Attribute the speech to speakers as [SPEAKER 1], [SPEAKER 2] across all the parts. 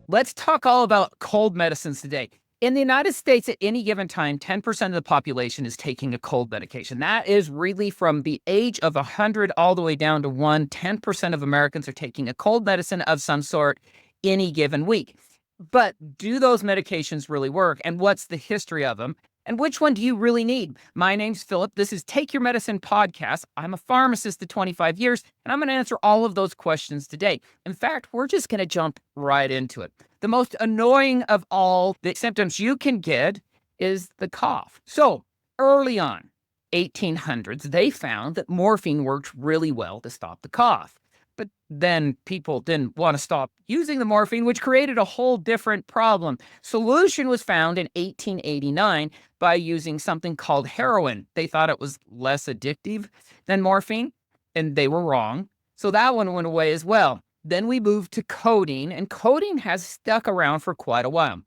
[SPEAKER 1] let's talk all about cold medicines today. In the United States, at any given time, 10% of the population is taking a cold medication. That is really from the age of 100 all the way down to 1. 10% of Americans are taking a cold medicine of some sort any given week. But do those medications really work? And what's the history of them? And which one do you really need? My name's Philip. This is Take Your Medicine podcast. I'm a pharmacist of 25 years, and I'm going to answer all of those questions today. In fact, we're just going to jump right into it. The most annoying of all the symptoms you can get is the cough. So early on, 1800s, they found that morphine worked really well to stop the cough. But then people didn't want to stop using the morphine, which created a whole different problem. Solution was found in 1889 by using something called heroin. They thought it was less addictive than morphine, and they were wrong. So that one went away as well. Then we moved to codeine, and codeine has stuck around for quite a while.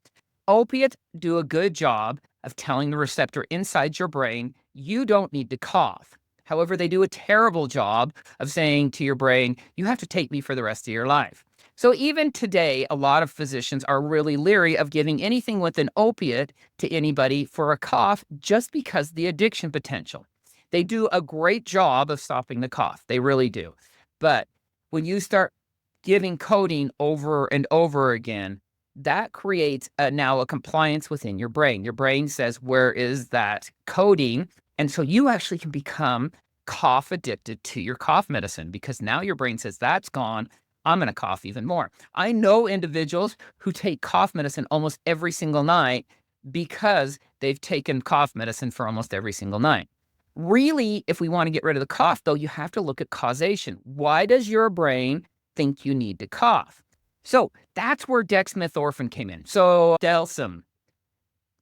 [SPEAKER 1] Opiates do a good job of telling the receptor inside your brain, you don't need to cough. However, they do a terrible job of saying to your brain, you have to take me for the rest of your life. So even today, a lot of physicians are really leery of giving anything with an opiate to anybody for a cough just because of the addiction potential. They do a great job of stopping the cough. They really do. But when you start giving codeine over and over again, that creates now a compliance within your brain. Your brain says, where is that codeine? And so you actually can become cough addicted to your cough medicine because now your brain says, that's gone. I'm going to cough even more. I know individuals who take cough medicine almost every single night because they've taken cough medicine for almost every single night. Really, if we want to get rid of the cough, though, you have to look at causation. Why does your brain think you need to cough? So that's where dextromethorphan came in. So Delsum,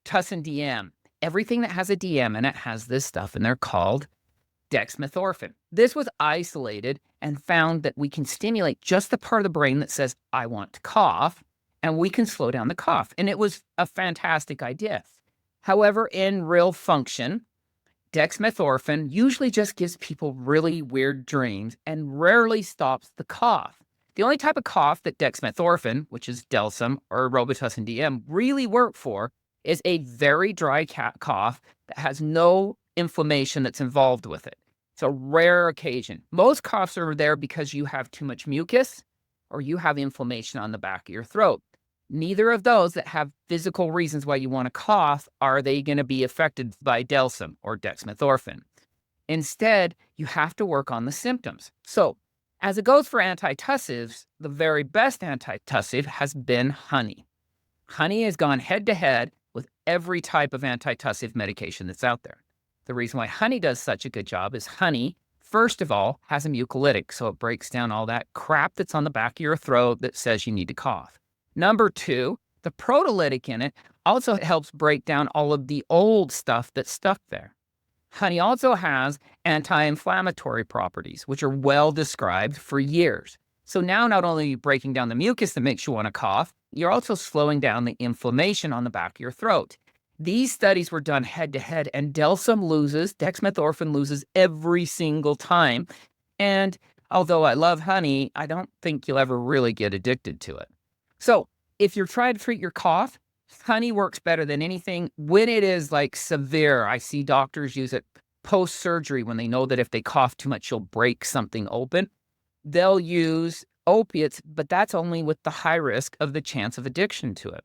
[SPEAKER 1] Tussin DM, everything that has a DM in it has this stuff, and they're called dextromethorphan. This was isolated and found that we can stimulate just the part of the brain that says, I want to cough, and we can slow down the cough. And it was a fantastic idea. However, in real function, dextromethorphan usually just gives people really weird dreams and rarely stops the cough. The only type of cough that dextromethorphan, which is Delsum or Robitussin DM, really work for is a very dry cough that has no inflammation that's involved with it. It's a rare occasion. Most coughs are there because you have too much mucus or you have inflammation on the back of your throat. Neither of those that have physical reasons why you want to cough are they going to be affected by Delsum or dextromethorphan. Instead, you have to work on the symptoms. So, as it goes for antitussives, the very best antitussive has been honey. Honey has gone head-to-head with every type of antitussive medication that's out there. The reason why honey does such a good job is honey, first of all, has a mucolytic, so it breaks down all that crap that's on the back of your throat that says you need to cough. Number two, the proteolytic in it also helps break down all of the old stuff that's stuck there. Honey also has anti-inflammatory properties, which are well described for years. So now not only are you breaking down the mucus that makes you want to cough, you're also slowing down the inflammation on the back of your throat. These studies were done head-to-head, and dextromethorphan loses every single time. And although I love honey, I don't think you'll ever really get addicted to it. So if you're trying to treat your cough, honey works better than anything. When it is like severe, I see doctors use it post-surgery when they know that if they cough too much, you'll break something open. They'll use opiates, but that's only with the high risk of the chance of addiction to it.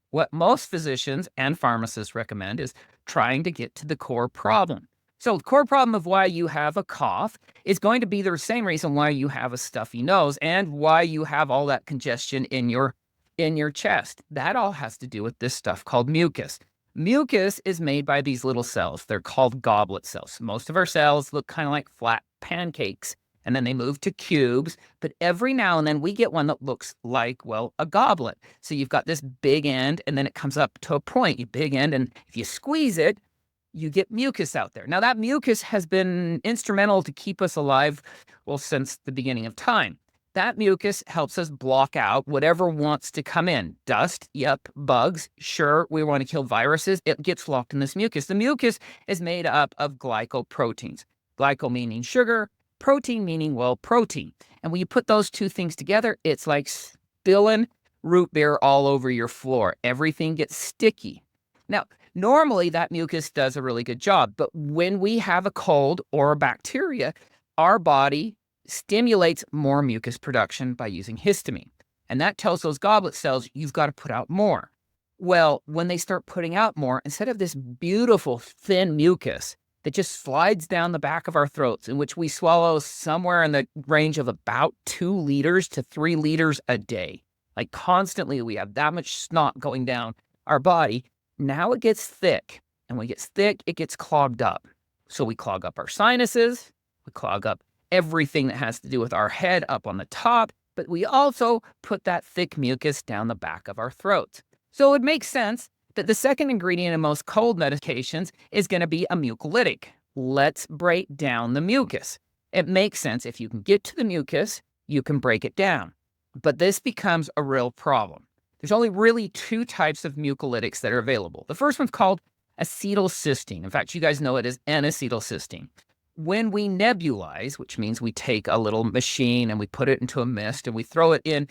[SPEAKER 1] What most physicians and pharmacists recommend is trying to get to the core problem. So the core problem of why you have a cough is going to be the same reason why you have a stuffy nose and why you have all that congestion in your chest. That all has to do with this stuff called mucus. Mucus is made by these little cells. They're called goblet cells. Most of our cells look kind of like flat pancakes, and then they move to cubes. But every now and then we get one that looks like, well, a goblet. So you've got this big end, and then it comes up to a point, you big end, and if you squeeze it, you get mucus out there. Now, that mucus has been instrumental to keep us alive, well, since the beginning of time. That mucus helps us block out whatever wants to come in. Dust, yep, bugs, sure, we want to kill viruses. It gets locked in this mucus. The mucus is made up of glycoproteins. Glyco meaning sugar, protein meaning, well, protein. And when you put those two things together, it's like spilling root beer all over your floor. Everything gets sticky. Now, normally that mucus does a really good job, but when we have a cold or a bacteria, our body stimulates more mucus production by using histamine. And that tells those goblet cells you've got to put out more. Well, when they start putting out more, instead of this beautiful thin mucus that just slides down the back of our throats, in which we swallow somewhere in the range of about 2 liters to 3 liters a day, like constantly we have that much snot going down our body. Now it gets thick, and when it gets thick, it gets clogged up. So we clog up our sinuses, we clog up everything that has to do with our head up on the top, but we also put that thick mucus down the back of our throats. So it makes sense that the second ingredient in most cold medications is going to be a mucolytic. Let's break down the mucus. It makes sense. If you can get to the mucus, you can break it down. But this becomes a real problem. There's only really 2 types of mucolytics that are available. The first one's called acetylcysteine. In fact, you guys know it as N-acetylcysteine. When we nebulize, which means we take a little machine and we put it into a mist and we throw it in,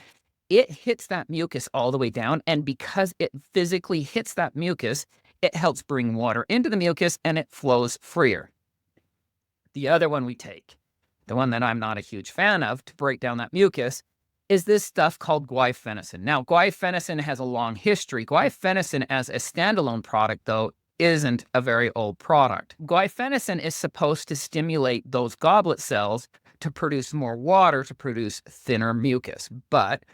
[SPEAKER 1] it hits that mucus all the way down. And because it physically hits that mucus, it helps bring water into the mucus and it flows freer. The other one we take, the one that I'm not a huge fan of to break down that mucus, is this stuff called guaifenesin. Now, guaifenesin has a long history. Guaifenesin as a standalone product, though, isn't a very old product. Guaifenesin is supposed to stimulate those goblet cells to produce more water, to produce thinner mucus. But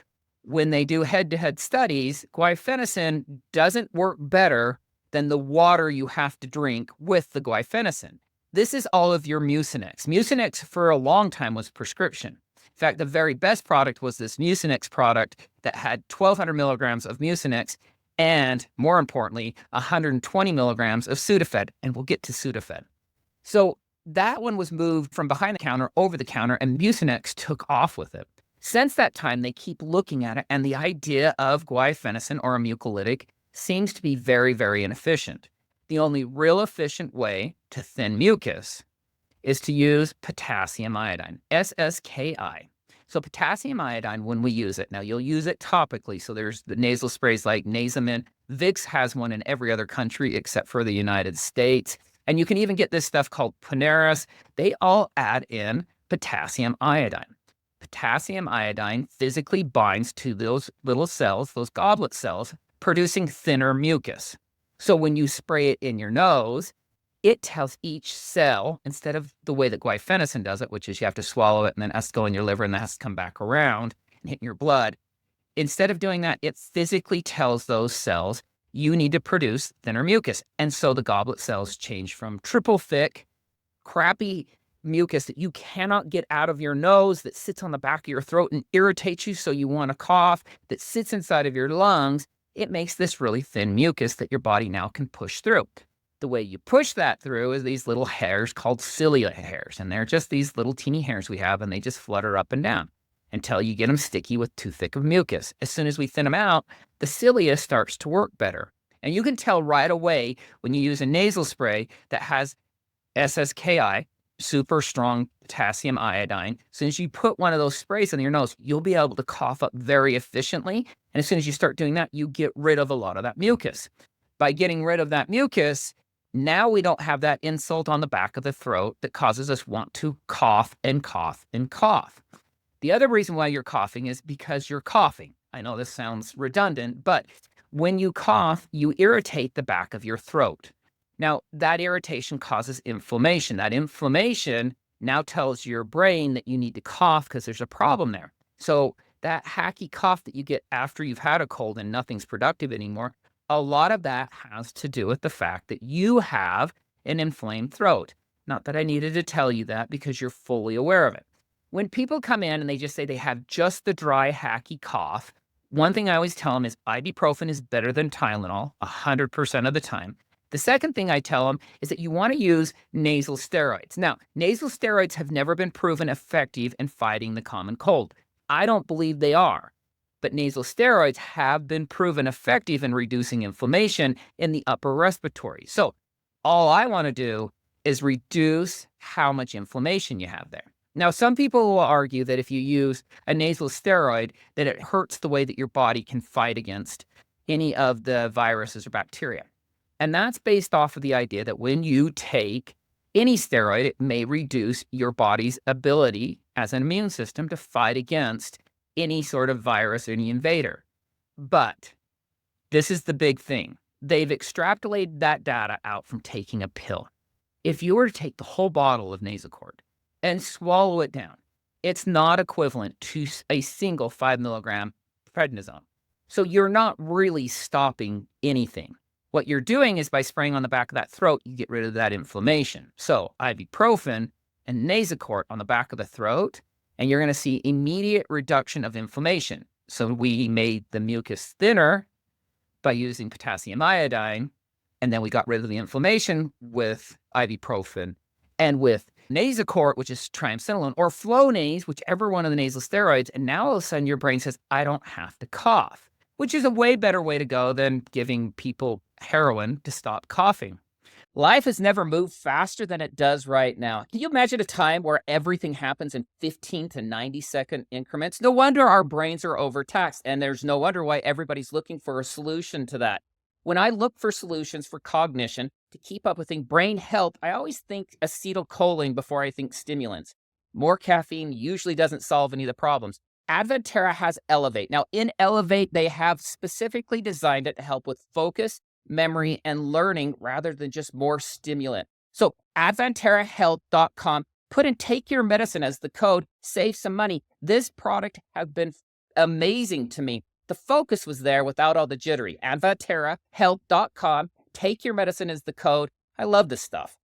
[SPEAKER 1] when they do head-to-head studies, guaifenesin doesn't work better than the water you have to drink with the guaifenesin. This is all of your Mucinex. Mucinex for a long time was prescription. In fact, the very best product was this Mucinex product that had 1,200 milligrams of Mucinex and, more importantly, 120 milligrams of Sudafed, and we'll get to Sudafed. So that one was moved from behind the counter over the counter, and Mucinex took off with it. Since that time, they keep looking at it, and the idea of guaifenesin or a mucolytic seems to be very, very inefficient. The only real efficient way to thin mucus is to use potassium iodine, SSKI. So potassium iodine, when we use it, now you'll use it topically. So there's the nasal sprays like Nasomin. Vicks has one in every other country except for the United States. And you can even get this stuff called Poneris. They all add in potassium iodine. Potassium iodine physically binds to those little cells, those goblet cells, producing thinner mucus. So when you spray it in your nose, it tells each cell, instead of the way that guaifenesin does it, which is you have to swallow it and then it has to go in your liver and that has to come back around and hit your blood. Instead of doing that, it physically tells those cells you need to produce thinner mucus. And so the goblet cells change from triple thick, crappy mucus that you cannot get out of your nose, that sits on the back of your throat and irritates you so you want to cough, that sits inside of your lungs. It makes this really thin mucus that your body now can push through. The way you push that through is these little hairs called cilia hairs. And they're just these little teeny hairs we have, and they just flutter up and down until you get them sticky with too thick of mucus. As soon as we thin them out, the cilia starts to work better. And you can tell right away when you use a nasal spray that has SSKI, super strong potassium iodine. As soon as you put one of those sprays in your nose, you'll be able to cough up very efficiently. And as soon as you start doing that, you get rid of a lot of that mucus. By getting rid of that mucus, now we don't have that insult on the back of the throat that causes us want to cough and cough and cough. The other reason why you're coughing is because you're coughing. I know this sounds redundant, but when you cough, you irritate the back of your throat. Now, that irritation causes inflammation. That inflammation now tells your brain that you need to cough because there's a problem there. So that hacky cough that you get after you've had a cold and nothing's productive anymore, a lot of that has to do with the fact that you have an inflamed throat. Not that I needed to tell you that because you're fully aware of it. When people come in and they just say they have just the dry, hacky cough, one thing I always tell them is ibuprofen is better than Tylenol 100% of the time. The second thing I tell them is that you want to use nasal steroids. Now, nasal steroids have never been proven effective in fighting the common cold. I don't believe they are. But nasal steroids have been proven effective in reducing inflammation in the upper respiratory. So all I want to do is reduce how much inflammation you have there. Now, some people will argue that if you use a nasal steroid, that it hurts the way that your body can fight against any of the viruses or bacteria. And that's based off of the idea that when you take any steroid, it may reduce your body's ability as an immune system to fight against any sort of virus or any invader. But this is the big thing. They've extrapolated that data out from taking a pill. If you were to take the whole bottle of Nasacort and swallow it down, it's not equivalent to a single 5 milligram prednisone. So you're not really stopping anything. What you're doing is by spraying on the back of that throat, you get rid of that inflammation. So ibuprofen and Nasacort on the back of the throat, and you're going to see immediate reduction of inflammation. So we made the mucus thinner by using potassium iodine, and then we got rid of the inflammation with ibuprofen and with Nasacort, which is triamcinolone, or Flonase, whichever one of the nasal steroids. And now all of a sudden your brain says, I don't have to cough, which is a way better way to go than giving people heroin to stop coughing. Life has never moved faster than it does right now. Can you imagine a time where everything happens in 15 to 90-second increments? No wonder our brains are overtaxed, and there's no wonder why everybody's looking for a solution to that. When I look for solutions for cognition to keep up with brain health, I always think acetylcholine before I think stimulants. More caffeine usually doesn't solve any of the problems. Avantera has Elevate. Now, in Elevate, they have specifically designed it to help with focus, memory, and learning rather than just more stimulant. So AvanteraHealth.com, put in Take Your Medicine as the code, save some money. This product has been amazing to me. The focus was there without all the jittery. AvanteraHealth.com, Take Your Medicine as the code. I love this stuff.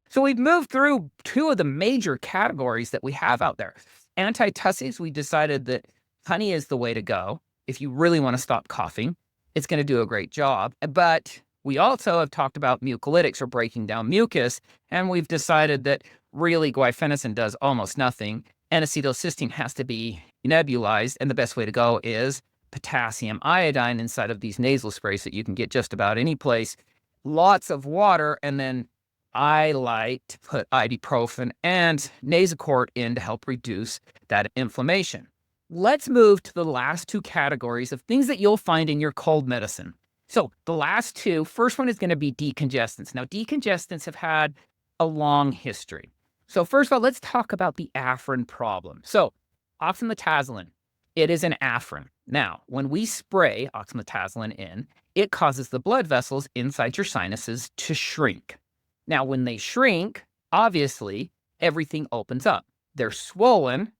[SPEAKER 1] So we've moved through two of the major categories that we have out there. Antitussives, we decided that honey is the way to go. If you really want to stop coughing, it's going to do a great job. But we also have talked about mucolytics, or breaking down mucus, and we've decided that really guaifenesin does almost nothing. N-acetylcysteine has to be nebulized, and the best way to go is potassium iodine inside of these nasal sprays that you can get just about any place. Lots of water, and then I like to put ibuprofen and Nasacort in to help reduce that inflammation. Let's move to the last two categories of things that you'll find in your cold medicine. So the last two, first one is going to be decongestants. Now, decongestants have had a long history. So first of all, let's talk about the Afrin problem. So oxymetazoline, it is an Afrin. Now, when we spray oxymetazoline in, it causes the blood vessels inside your sinuses to shrink. Now, when they shrink, obviously, everything opens up. They're swollen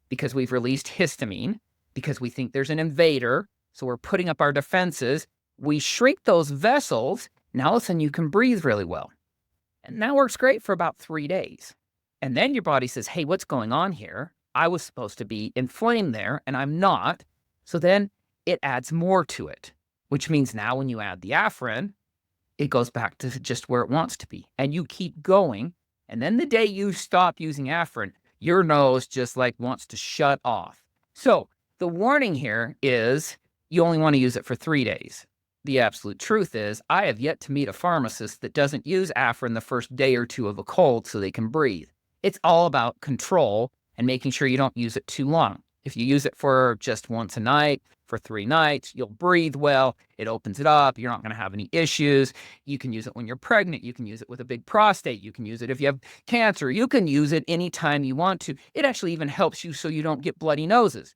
[SPEAKER 1] because we've released histamine, because we think there's an invader, so we're putting up our defenses. We shrink those vessels. Now, all of a sudden, you can breathe really well. And that works great for about 3 days. And then your body says, hey, what's going on here? I was supposed to be inflamed there, and I'm not. So then it adds more to it, which means now when you add the Afrin, it goes back to just where it wants to be. And you keep going. And then the day you stop using Afrin, your nose just like wants to shut off. So the warning here is you only want to use it for 3 days. The absolute truth is I have yet to meet a pharmacist that doesn't use Afrin the first day or two of a cold so they can breathe. It's all about control and making sure you don't use it too long. If you use it for just once a night, for 3 nights, you'll breathe well. It opens it up. You're not going to have any issues. You can use it when you're pregnant. You can use it with a big prostate. You can use it if you have cancer. You can use it anytime you want to. It actually even helps you so you don't get bloody noses.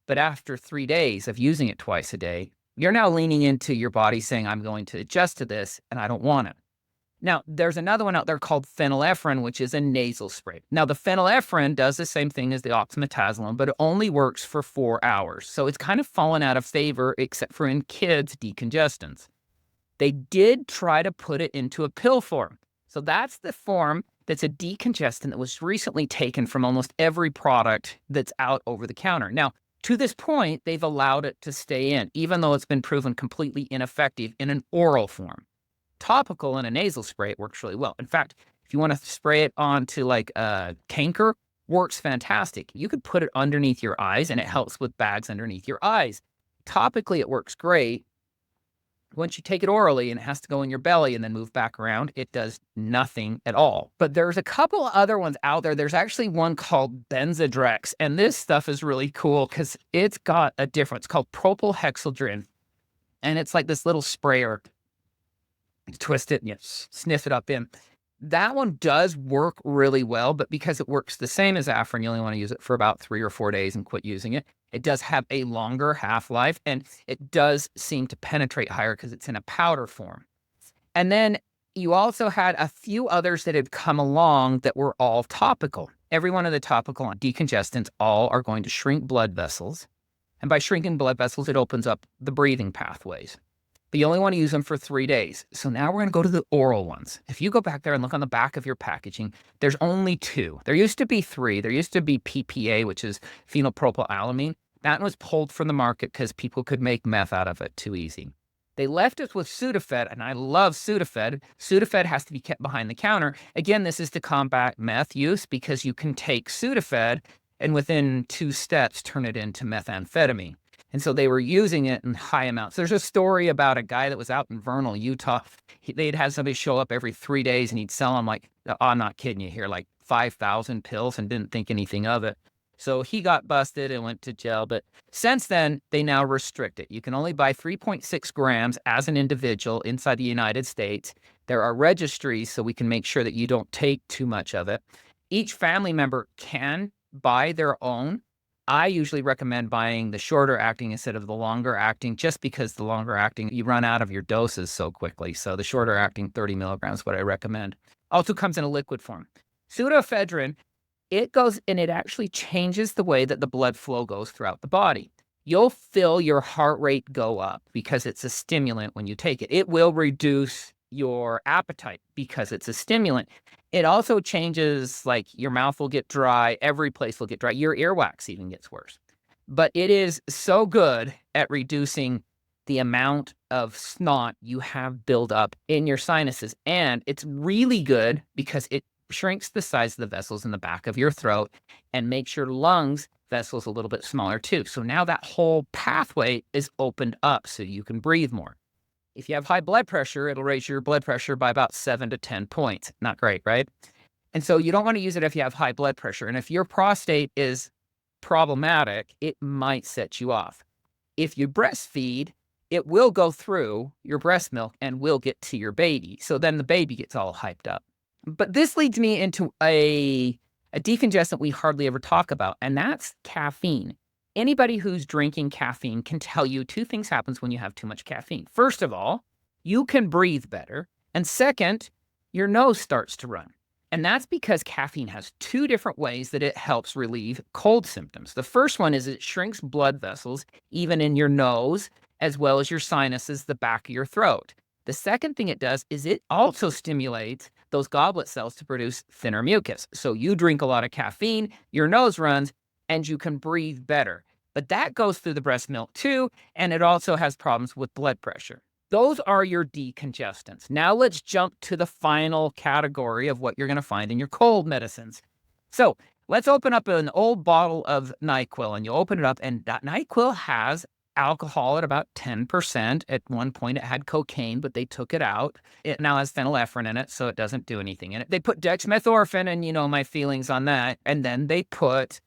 [SPEAKER 1] But after 3 days of using it twice a day, you're now leaning into your body saying, I'm going to adjust to this and I don't want it. Now, there's another one out there called phenylephrine, which is a nasal spray. Now, the phenylephrine does the same thing as the oxymetazoline, but it only works for 4 hours. So it's kind of fallen out of favor, except for in kids' decongestants. They did try to put it into a pill form. So that's the form that's a decongestant that was recently taken from almost every product that's out over the counter. Now, to this point, they've allowed it to stay in, even though it's been proven completely ineffective in an oral form. Topical in a nasal spray, it works really well. In fact, if you want to spray it onto like a canker, works fantastic. You could put it underneath your eyes and it helps with bags underneath your eyes. Topically, it works great. Once you take it orally and it has to go in your belly and then move back around, it does nothing at all. But there's a couple other ones out there. There's actually one called Benzodrex, and this stuff is really cool because it's got a difference. It's called propylhexaldrin, and it's like this little sprayer. You twist it and you sniff it up in. That one does work really well, but because it works the same as Afrin, you only want to use it for about 3 or 4 days and quit using it. It does have a longer half-life, and it does seem to penetrate higher because it's in a powder form. And then you also had a few others that had come along that were all topical. Every one of the topical decongestants all are going to shrink blood vessels. And by shrinking blood vessels, it opens up the breathing pathways. But you only want to use them for 3 days. So now we're going to go to the oral ones. If you go back there and look on the back of your packaging, there's only 2. There used to be 3. There used to be PPA, which is phenylpropylamine. That was pulled from the market because people could make meth out of it too easy. They left us with Sudafed, and I love Sudafed. Sudafed has to be kept behind the counter. Again, this is to combat meth use because you can take Sudafed and within 2 steps turn it into methamphetamine. And so they were using it in high amounts. There's a story about a guy that was out in Vernal, Utah. They'd have somebody show up every 3 days and he'd sell them like, oh, I'm not kidding you here, like 5,000 pills and didn't think anything of it. So he got busted and went to jail. But since then, they now restrict it. You can only buy 3.6 grams as an individual inside the United States. There are registries so we can make sure that you don't take too much of it. Each family member can buy their own. I usually recommend buying the shorter acting instead of the longer acting, just because the longer acting, you run out of your doses so quickly. So the shorter acting 30 milligrams is what I recommend. Also comes in a liquid form. Pseudoephedrine, it goes and it actually changes the way that the blood flow goes throughout the body. You'll feel your heart rate go up because it's a stimulant when you take it. It will reduce your appetite because it's a stimulant. It also changes, like your mouth will get dry, every place will get dry, your earwax even gets worse. But it is so good at reducing the amount of snot you have build up in your sinuses. And it's really good because it shrinks the size of the vessels in the back of your throat and makes your lungs vessels a little bit smaller too. So now that whole pathway is opened up so you can breathe more. If you have high blood pressure, it'll raise your blood pressure by about 7 to 10 points. Not great, right? And so you don't want to use it if you have high blood pressure. And if your prostate is problematic, it might set you off. If you breastfeed, it will go through your breast milk and will get to your baby. So then the baby gets all hyped up. But this leads me into a decongestant we hardly ever talk about, and that's caffeine. Anybody who's drinking caffeine can tell you 2 things happens when you have too much caffeine. First of all, you can breathe better. And second, your nose starts to run. And that's because caffeine has 2 different ways that it helps relieve cold symptoms. The first one is it shrinks blood vessels, even in your nose, as well as your sinuses, the back of your throat. The second thing it does is it also stimulates those goblet cells to produce thinner mucus. So you drink a lot of caffeine, your nose runs, and you can breathe better. But that goes through the breast milk too, and it also has problems with blood pressure. Those are your decongestants. Now let's jump to the final category of what you're going to find in your cold medicines. So let's open up an old bottle of NyQuil, and you open it up, and that NyQuil has alcohol at about 10%. At one point, it had cocaine, but they took it out. It now has phenylephrine in it, so it doesn't do anything in it. They put dextromethorphan, and you know my feelings on that. And then they put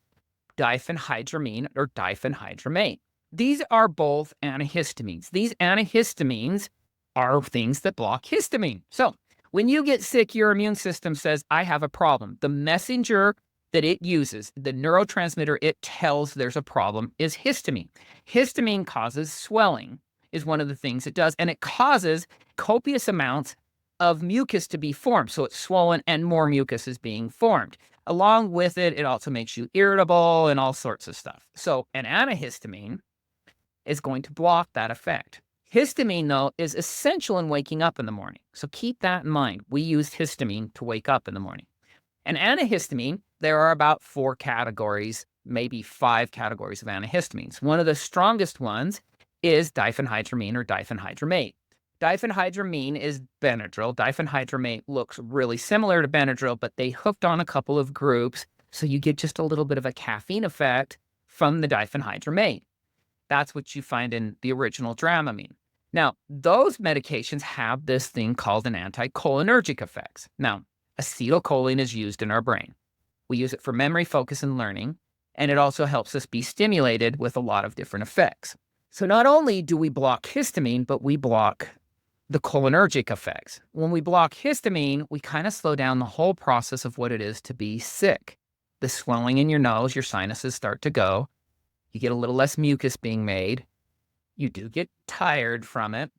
[SPEAKER 1] diphenhydramine or diphenhydramate. These are both antihistamines. These antihistamines are things that block histamine. So when you get sick, your immune system says, I have a problem. The messenger that it uses, the neurotransmitter it tells there's a problem, is histamine. Histamine causes swelling, is one of the things it does, and it causes copious amounts of mucus to be formed. So it's swollen and more mucus is being formed. Along with it, it also makes you irritable and all sorts of stuff. So an antihistamine is going to block that effect. Histamine, though, is essential in waking up in the morning. So keep that in mind. We use histamine to wake up in the morning. An antihistamine, there are about 4 categories, maybe 5 categories of antihistamines. One of the strongest ones is diphenhydramine or diphenhydramate. Diphenhydramine is Benadryl. Diphenhydramate looks really similar to Benadryl, but they hooked on a couple of groups, so you get just a little bit of a caffeine effect from the diphenhydramate. That's what you find in the original Dramamine. Now, those medications have this thing called an anticholinergic effect. Now, acetylcholine is used in our brain. We use it for memory, focus, and learning, and it also helps us be stimulated with a lot of different effects. So not only do we block histamine, but we block the cholinergic effects. When we block histamine, we kind of slow down the whole process of what it is to be sick. The swelling in your nose, your sinuses start to go. You get a little less mucus being made. You do get tired from it.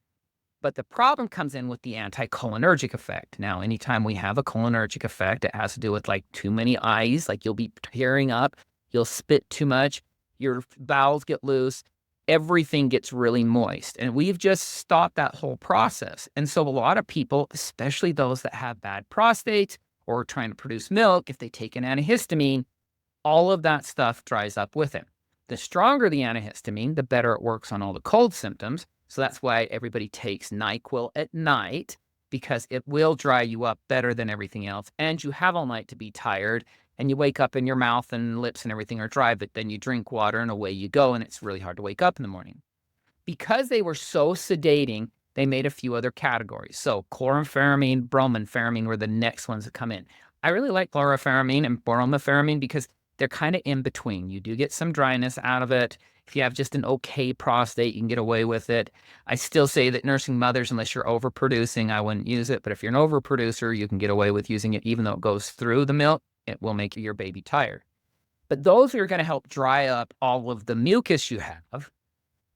[SPEAKER 1] But the problem comes in with the anticholinergic effect. Now, anytime we have a cholinergic effect, it has to do with like too many eyes, like you'll be tearing up, you'll spit too much, your bowels get loose, everything gets really moist. And we've just stopped that whole process. And so a lot of people, especially those that have bad prostates or trying to produce milk, if they take an antihistamine, all of that stuff dries up with it. The stronger the antihistamine, the better it works on all the cold symptoms. So that's why everybody takes NyQuil at night, because it will dry you up better than everything else. And you have all night to be tired, and you wake up and your mouth and lips and everything are dry, but then you drink water and away you go, and it's really hard to wake up in the morning. Because they were so sedating, they made a few other categories. So chlorampheramine, bromompheramine were the next ones that come in. I really like chlorampheramine and bromompheramine because they're kind of in between. You do get some dryness out of it. If you have just an okay prostate, you can get away with it. I still say that nursing mothers, unless you're overproducing, I wouldn't use it. But if you're an overproducer, you can get away with using it. Even though it goes through the milk, it will make your baby tired. But those are going to help dry up all of the mucus you have.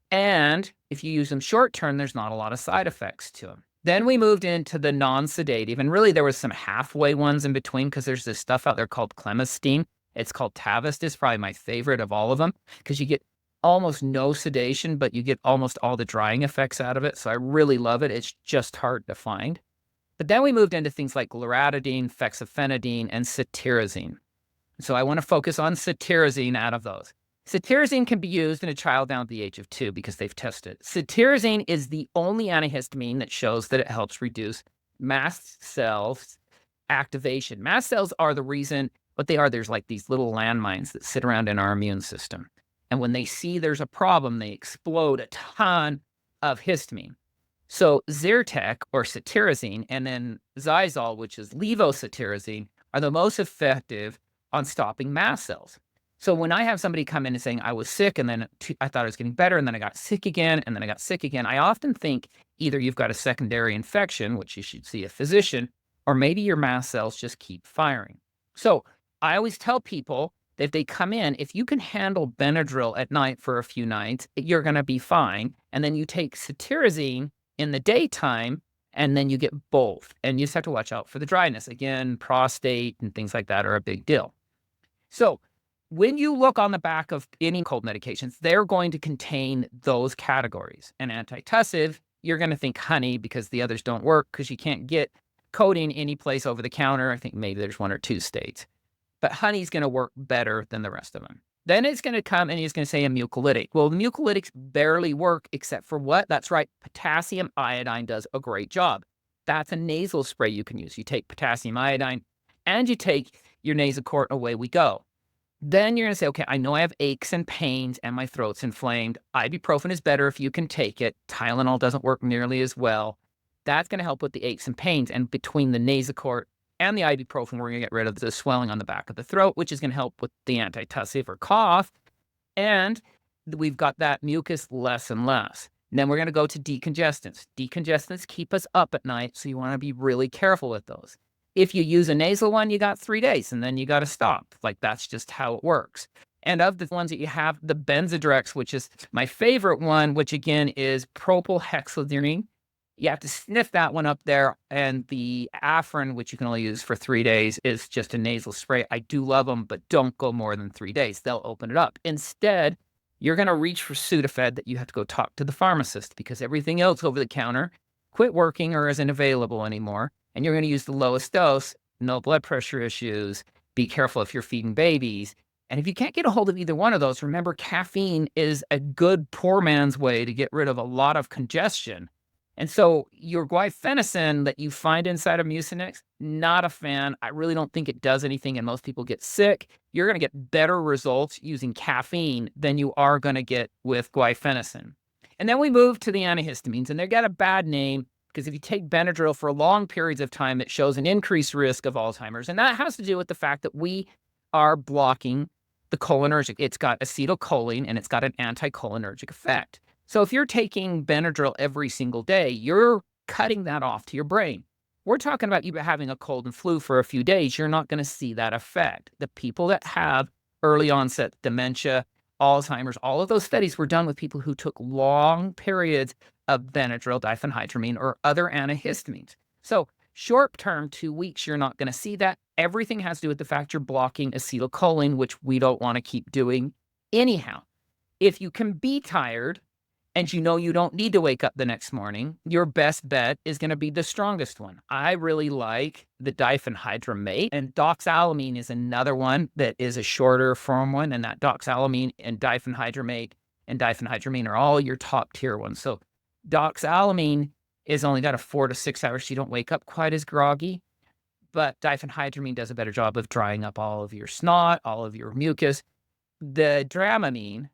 [SPEAKER 1] And if you use them short term, there's not a lot of side effects to them. Then we moved into the non-sedative. And really, there was some halfway ones in between because there's this stuff out there called clemistine. It's called Tavist. It's probably my favorite of all of them because you get almost no sedation, but you get almost all the drying effects out of it. So I really love it. It's just hard to find. But then we moved into things like loratadine, fexofenadine, and cetirizine. So I want to focus on cetirizine out of those. Cetirizine can be used in a child down to the age of 2 because they've tested it. Cetirizine is the only antihistamine that shows that it helps reduce mast cells activation. Mast cells are the reason, what they are, there's like these little landmines that sit around in our immune system. And when they see there's a problem, they explode a ton of histamine. So Zyrtec or cetirizine and then Xyzal, which is levocetirizine, are the most effective on stopping mast cells. So when I have somebody come in and saying, I was sick and then I thought I was getting better and then I got sick again and then I got sick again, I often think either you've got a secondary infection, which you should see a physician, or maybe your mast cells just keep firing. So I always tell people that if they come in, if you can handle Benadryl at night for a few nights, you're going to be fine. And then you take cetirizine in the daytime, and then you get both. And you just have to watch out for the dryness. Again, prostate and things like that are a big deal. So when you look on the back of any cold medications, they're going to contain those categories. An antitussive, you're going to think honey because the others don't work because you can't get codeine any place over the counter. I think maybe there's 1 or 2 states. But honey's going to work better than the rest of them. Then it's going to come and he's going to say a mucolytic. Well, the mucolytics barely work except for what? That's right. Potassium iodine does a great job. That's a nasal spray you can use. You take potassium iodine and you take your Nasacort, away we go. Then you're going to say, okay, I know I have aches and pains and my throat's inflamed. Ibuprofen is better if you can take it. Tylenol doesn't work nearly as well. That's going to help with the aches and pains. And between the Nasacort and the ibuprofen, we're going to get rid of the swelling on the back of the throat, which is going to help with the antitussive or cough. And we've got that mucus less and less. And then we're going to go to decongestants. Decongestants keep us up at night, so you want to be really careful with those. If you use a nasal one, you got 3 days, and then you got to stop. Like, that's just how it works. And of the ones that you have, the Benzodrex, which is my favorite one, which again is propylhexyldirine. You have to sniff that one up there. And the Afrin, which you can only use for 3 days, is just a nasal spray. I do love them, but don't go more than 3 days. They'll open it up. Instead, you're going to reach for Sudafed that you have to go talk to the pharmacist because everything else over the counter quit working or isn't available anymore. And you're going to use the lowest dose, no blood pressure issues. Be careful if you're feeding babies. And if you can't get a hold of either one of those, remember caffeine is a good poor man's way to get rid of a lot of congestion. And so your guaifenesin that you find inside of Mucinex, not a fan. I really don't think it does anything, and most people get sick. You're going to get better results using caffeine than you are going to get with guaifenesin. And then we move to the antihistamines, and they got a bad name because if you take Benadryl for long periods of time, it shows an increased risk of Alzheimer's. And that has to do with the fact that we are blocking the cholinergic. It's got acetylcholine and it's got an anticholinergic effect. So if you're taking Benadryl every single day, you're cutting that off to your brain. We're talking about you having a cold and flu for a few days. You're not going to see that effect. The people that have early onset dementia, Alzheimer's, all of those studies were done with people who took long periods of Benadryl, diphenhydramine, or other antihistamines. So short term, 2 weeks, you're not going to see that. Everything has to do with the fact you're blocking acetylcholine, which we don't want to keep doing anyhow. If you can be tired and you know you don't need to wake up the next morning, your best bet is going to be the strongest one. I really like the diphenhydramate, and doxalamine is another one that is a shorter form one, and that doxalamine and diphenhydramine are all your top tier ones. So doxalamine is only got a 4 to 6 hours, so you don't wake up quite as groggy, but diphenhydramine does a better job of drying up all of your snot, all of your mucus. The Dramamine,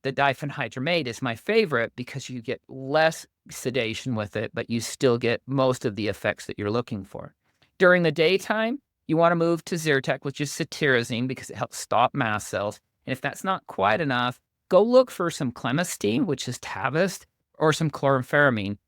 [SPEAKER 1] the diphenhydramate, is my favorite because you get less sedation with it, but you still get most of the effects that you're looking for. During the daytime, you want to move to Zyrtec, which is cetirizine, because it helps stop mast cells. And if that's not quite enough, go look for some clemistine, which is Tavist, or some chlorampheramine,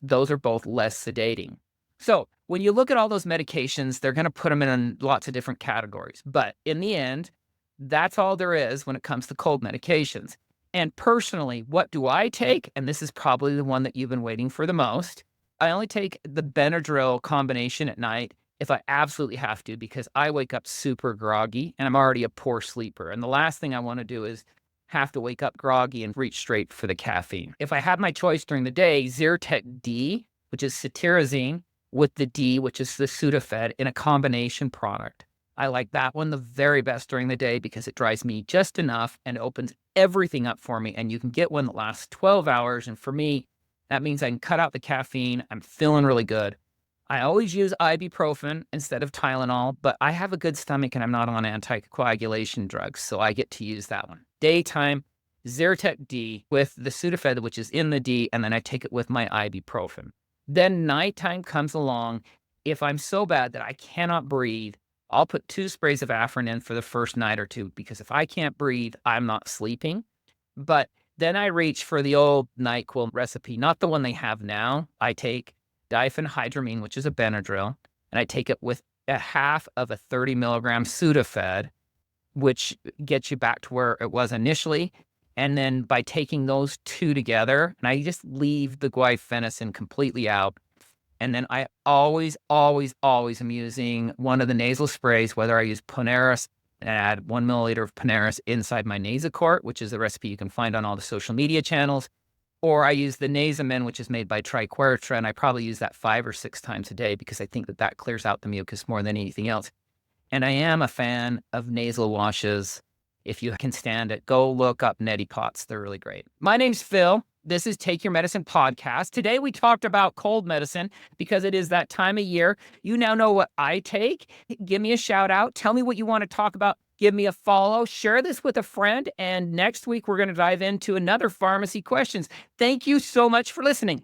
[SPEAKER 1] those are both less sedating. So when you look at all those medications, they're going to put them in lots of different categories. But in the end, that's all there is when it comes to cold medications. And personally, what do I take? And this is probably the one that you've been waiting for the most. I only take the Benadryl combination at night if I absolutely have to, because I wake up super groggy and I'm already a poor sleeper. And the last thing I want to do is have to wake up groggy and reach straight for the caffeine. If I had my choice during the day, Zyrtec D, which is cetirizine, with the D, which is the Sudafed, in a combination product. I like that one the very best during the day because it dries me just enough and opens everything up for me. And you can get one that lasts 12 hours. And for me, that means I can cut out the caffeine. I'm feeling really good. I always use ibuprofen instead of Tylenol, but I have a good stomach and I'm not on anticoagulation drugs, so I get to use that one. Daytime, Zyrtec D with the Sudafed, which is in the D, and then I take it with my ibuprofen. Then nighttime comes along. If I'm so bad that I cannot breathe, I'll put 2 sprays of Afrin in for the first night or two, because if I can't breathe, I'm not sleeping. But then I reach for the old NyQuil recipe, not the one they have now. I take diphenhydramine, which is a Benadryl, and I take it with a half of a 30 milligram Sudafed, which gets you back to where it was initially. And then by taking those two together, and I just leave the guaifenesin completely out. And then I always am using one of the nasal sprays, whether I use Poneris and add 1 milliliter of Poneris inside my Nasacort, which is a recipe you can find on all the social media channels, or I use the Nasamin, which is made by Triquetra, and I probably use that 5 or 6 times a day because I think that clears out the mucus more than anything else. And I am a fan of nasal washes. If you can stand it, go look up Neti Pots. They're really great. My name's Phil. This is Take Your Medicine podcast. Today we talked about cold medicine because it is that time of year. You now know what I take. Give me a shout out. Tell me what you want to talk about. Give me a follow. Share this with a friend. And next week we're going to dive into another pharmacy questions. Thank you so much for listening.